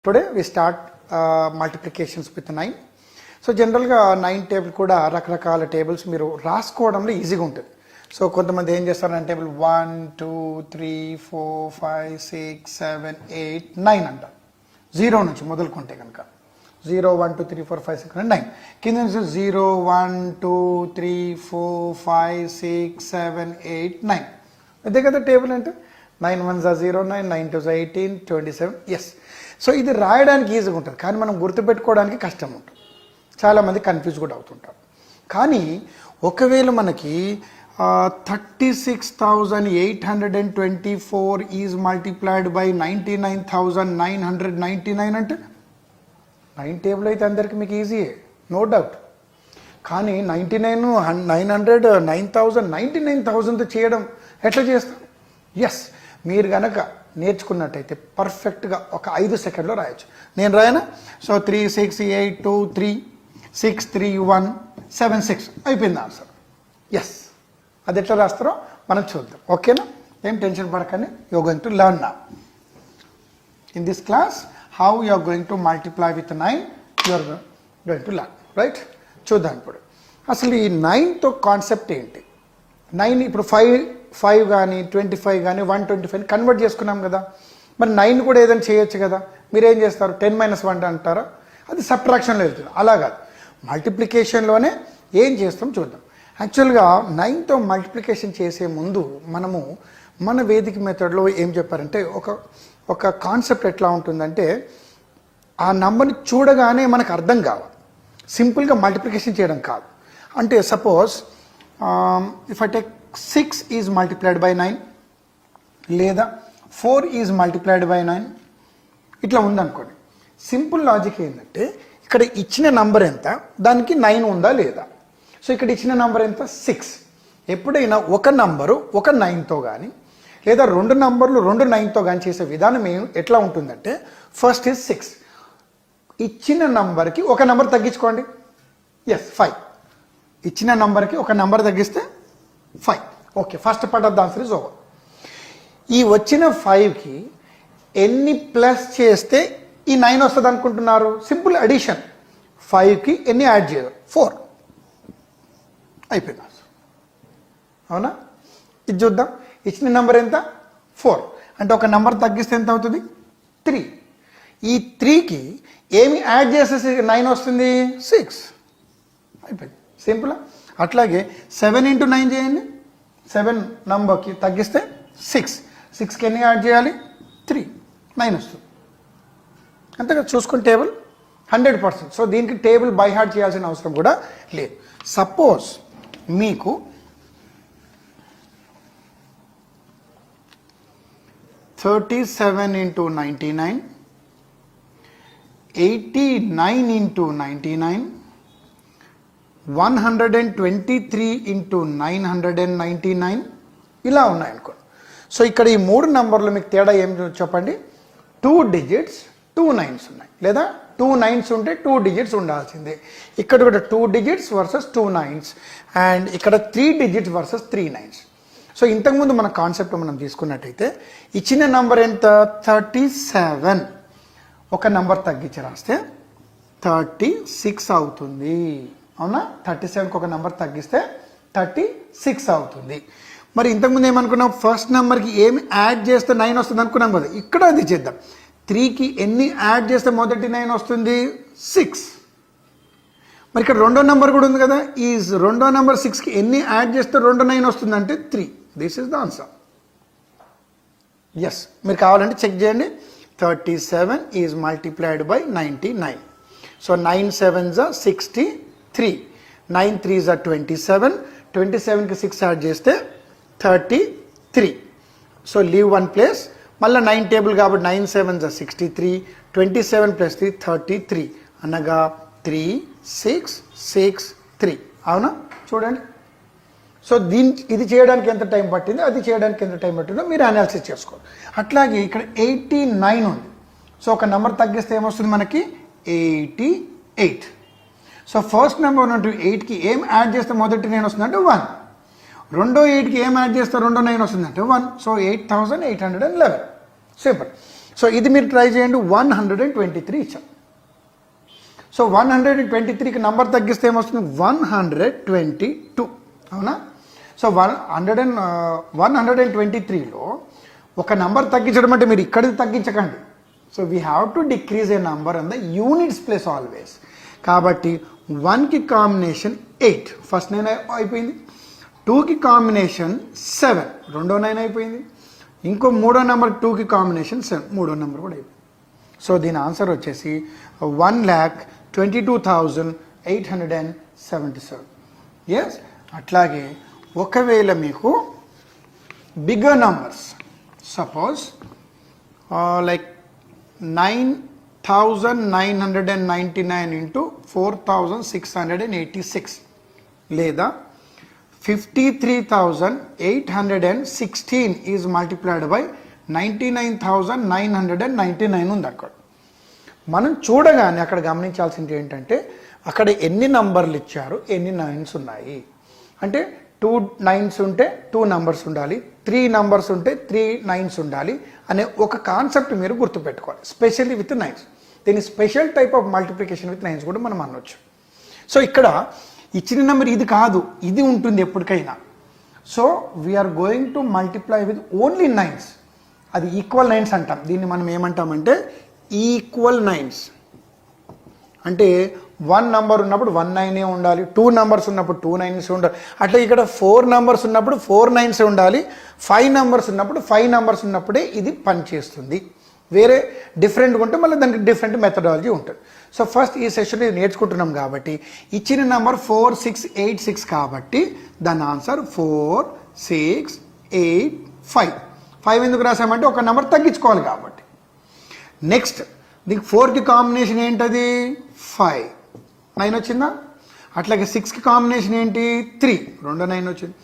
Today we start multiplications with 9. So జనరల్గా 9 table కూడా రకరకాల టేబుల్స్ మీరు రాసుకోవడంలో ఈజీగా ఉంటుంది. సో కొంతమంది ఏం చేస్తారంటే టేబుల్ 1 2 3 4 5 6 7 8 9 అంటారు. 0 నుంచి మొదలుకుంటే కనుక 0 1 2 3 4 5 6 9 కింద నుంచి 0 1 2 3 4 5 6 7 8 9 అదే కదా టేబుల్ అంటే 9 1 0 9 9 2 18 27 ఎస్. సో ఇది రాయడానికి ఈజీగా ఉంటుంది కానీ మనం గుర్తుపెట్టుకోవడానికి కష్టం ఉంటుంది. చాలామంది కన్ఫ్యూజ్ కూడా అవుతుంటారు. కానీ ఒకవేళ మనకి 36,824 ఈజ్ మల్టిప్లైడ్ బై 99,999 అంటే 9 టేబుల్ అయితే అందరికి మీకు ఈజీయే, నో డౌట్. కానీ 99 900 9,000 99,000తో చేయడం ఎట్లా చేస్తాం? ఎస్, మీరు కనుక నేర్చుకున్నట్టయితే పర్ఫెక్ట్గా ఒక 5 సెకండ్లో రాయొచ్చు. నేను రాయనా? సో 3 6 8 2 3 6 3 1 7 6 అయిపోయింది ఆన్సర్. ఎస్, అది ఎట్లా రాస్తారో మనం చూద్దాం. ఓకేనా? ఏం టెన్షన్ పడకండి. You are going to learn now in this class how you are going to multiply with 9. You are going to learn, right? చూద్దాం ఇప్పుడు అసలు ఈ 9తో కాన్సెప్ట్ ఏంటి. 9 ఇప్పుడు 5 కానీ 25 కానీ 125 కన్వర్ట్ చేసుకున్నాం కదా. మరి 9 కూడా ఏదైనా చేయొచ్చు కదా. మీరేం చేస్తారు? 10 - 1 అంటారా? అది సబ్ట్రాక్షన్లో వెళ్తుంది. అలా కాదు, మల్టిప్లికేషన్లోనే ఏం చేస్తాం చూద్దాం. యాక్చువల్గా 9తో మల్టిప్లికేషన్ చేసే ముందు మనము మన వేదిక మెథడ్లో ఏం చెప్పారంటే ఒక కాన్సెప్ట్ ఎట్లా ఉంటుందంటే ఆ నంబర్ని చూడగానే మనకు అర్థం కావాలి. సింపుల్గా మల్టిప్లికేషన్ చేయడం కాదు. అంటే suppose if I take 6 is multiplied by 9 లేదా 4 ఈజ్ మల్టిప్లైడ్ బై 9 ఇట్లా ఉందనుకోండి. సింపుల్ లాజిక్ ఏంటంటే ఇక్కడ ఇచ్చిన నంబర్ ఎంత, దానికి 9 ఉందా లేదా. సో ఇక్కడ ఇచ్చిన నంబర్ ఎంత? 6. ఎప్పుడైనా ఒక నంబరు ఒక 9తో కానీ లేదా 2 నంబర్లు 2 9తో కానీ చేసే విధానం ఎట్లా ఉంటుందంటే ఫస్ట్ ఈజ్ 6. ఇచ్చిన నంబర్కి ఒక నంబర్ తగ్గించుకోండి. ఎస్, 5. ఇచ్చిన నంబర్కి ఒక నంబర్ తగ్గిస్తే 5. Okay, first part of the answer is over. ఈ వచ్చిన 5కి ఎన్ని ప్లస్ చేస్తే ఈ 9 వస్తుంది అనుకుంటున్నారు? Simple addition. 5కి ఎన్ని యాడ్ చేయరు? 4 అయిపోయింది. అవునా? ఇది చూద్దాం. ఇచ్చిన నెంబర్ ఎంత? 4. అంటే ఒక నెంబర్ తగ్గిస్తే ఎంత అవుతుంది? 3. ఈ 3కి ఏమి యాడ్ చేస్తే 9 వస్తుంది? 6 అయిపోయింది. సింపులా? అట్లాగే 7 × 9 చేయండి. 7 నంబర్కి తగ్గిస్తే 6. 6కి ఎన్ని యాడ్ చేయాలి? 3. 9 వస్తుంది. అంతేగా చూసుకుని టేబుల్ 100%. సో దీనికి టేబుల్ బై హార్ట్ చేయాల్సిన అవసరం కూడా లేదు. సపోజ్ మీకు 37 × 99, 89 × 99, 123 × 999 ఇలా ఉన్నాయనుకోండి. సో ఇక్కడ ఈ 3 నంబర్లు మీకు తేడా ఏం చెప్పండి? 2 డిజిట్స్ 2 9s ఉన్నాయి, లేదా 2 9s ఉంటే 2 డిజిట్స్ ఉండాల్సిందే. ఇక్కడ కూడా 2 డిజిట్స్ వర్సెస్ 2 9s అండ్ ఇక్కడ 3 డిజిట్స్ వర్సెస్ 3 9s. సో ఇంతకుముందు మన కాన్సెప్ట్ మనం తీసుకున్నట్టయితే ఇచ్చిన నంబర్ ఎంత? 37. ఒక నంబర్ తగ్గించి రాస్తే 36 అవుతుంది. అవునా? 37కి ఒక నెంబర్ తగ్గిస్తే 36 అవుతుంది. మరి ఇంతకుముందు ఏమనుకున్నాం? ఫస్ట్ నెంబర్కి ఏమి యాడ్ చేస్తే 9 వస్తుంది అనుకున్నాం కదా. ఇక్కడ అది చేద్దాం. 3కి ఎన్ని యాడ్ చేస్తే మొదటి 9 వస్తుంది? 6. మరి ఇక్కడ రెండో నెంబర్ కూడా ఉంది కదా. ఈ రెండో నెంబర్ 6కి ఎన్ని యాడ్ చేస్తే రెండో 9 వస్తుంది అంటే 3. This is the answer. Yes, మీరు కావాలంటే చెక్ చేయండి. 37 is multiplied by 99. So 9 7s are 63. 9 3s are 27. 27కి 6 యాడ్ చేస్తే 33. So leave 1 place. మళ్ళీ 9 టేబుల్ కాబట్టి 9 7s are 63. 27 + 3 33 అనగా 3 6 6 3. అవునా? చూడండి. సో ఇది చేయడానికి ఎంత టైం పట్టింది, అది చేయడానికి ఎంత టైం పట్టిందో మీరు అనాలిసిస్ చేసుకోండి. అట్లాగే ఇక్కడ 89 ఉంది. సో ఒక నెంబర్ తగ్గిస్తే ఏమొస్తుంది మనకి? 88. సో ఫస్ట్ నెంబర్ ఉన్నట్టు 8కి ఏం యాడ్ చేస్తే మొదటి 9 వస్తుందంటే 1. రెండో 8కి ఏం యాడ్ చేస్తే రెండో 9 వస్తుందంటే 1. సో 8811. సింపుల్. సో ఇది మీరు ట్రై చేయండి. 123 ఇచ్చాం. సో 123కి నంబర్ తగ్గిస్తే ఏమొస్తుంది? 122. అవునా? సో 123లో ఒక నంబర్ తగ్గించడం అంటే మీరు ఇక్కడిది తగ్గించకండి. So we have to decrease a number on the units place always. కాబట్టి 1కి కాంబినేషన్ 8, ఫస్ట్ 9 అయిపోయింది. 2కి కాంబినేషన్ 7, రెండో 9 అయిపోయింది. ఇంకో మూడో నెంబర్ 2కి కాంబినేషన్ 7, మూడో నెంబర్ కూడా అయిపోయింది. సో దీని ఆన్సర్ వచ్చేసి 1,22,877. ఎస్. అట్లాగే ఒకవేళ మీకు bigger numbers, suppose like 9,999 into 4,686 లేదా 53,816 ఈజ్ మల్టిప్లైడ్ బై 99,999 ఉంది అక్కడ. మనం చూడగానే అక్కడ గమనించాల్సింది ఏంటంటే అక్కడ ఎన్ని నంబర్లు ఇచ్చారు, ఎన్ని నైన్స్ ఉన్నాయి. అంటే 2 9s ఉంటే 2 నంబర్స్ ఉండాలి, 3 నంబర్స్ ఉంటే 3 9s ఉండాలి అనే ఒక కాన్సెప్ట్ మీరు గుర్తుపెట్టుకోవాలి. Specially with 9s. దీని special type of multiplication with 9s కూడా మనం అనొచ్చు. సో ఇక్కడ ఇచ్చిన నెంబర్ ఇది కాదు, ఇది ఉంటుంది ఎప్పటికైనా. So we are going to multiply with only 9s. అది ఈక్వల్ 9s అంటాం. దీన్ని మనం ఏమంటామంటే ఈక్వల్ 9s. అంటే 1 నంబర్ ఉన్నప్పుడు 1 9 ఉండాలి, 2 నంబర్స్ ఉన్నప్పుడు 2 9s ఉండాలి. అట్లా ఇక్కడ 4 నంబర్స్ ఉన్నప్పుడు 4 9s ఉండాలి, 5 నంబర్స్ ఉన్నప్పుడు 5 నంబర్స్ ఉన్నప్పుడే ఇది పనిచేస్తుంది. వేరే డిఫరెంట్గా ఉంటే మళ్ళీ దానికి డిఫరెంట్ మెథడాలజీ ఉంటుంది. సో ఫస్ట్ ఈ సెషన్లో ఇది నేర్చుకుంటున్నాం కాబట్టి ఇచ్చిన నెంబర్ 4686 కాబట్టి దాని ఆన్సర్ 4685. 5 ఎందుకు రాసామంటే ఒక నెంబర్ తగ్గించుకోవాలి కాబట్టి. నెక్స్ట్ దీనికి 4కి కాంబినేషన్ ఏంటది? 5, 9 వచ్చిందా? అట్లాగే 6కి కాంబినేషన్ ఏంటి? 3, రెండో 9 వచ్చింది.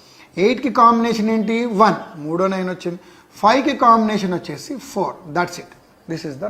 8కి కాంబినేషన్ ఏంటి? 1, మూడో 9 వచ్చింది. 5కి కాంబినేషన్ వచ్చేసి 4. That's it. This is the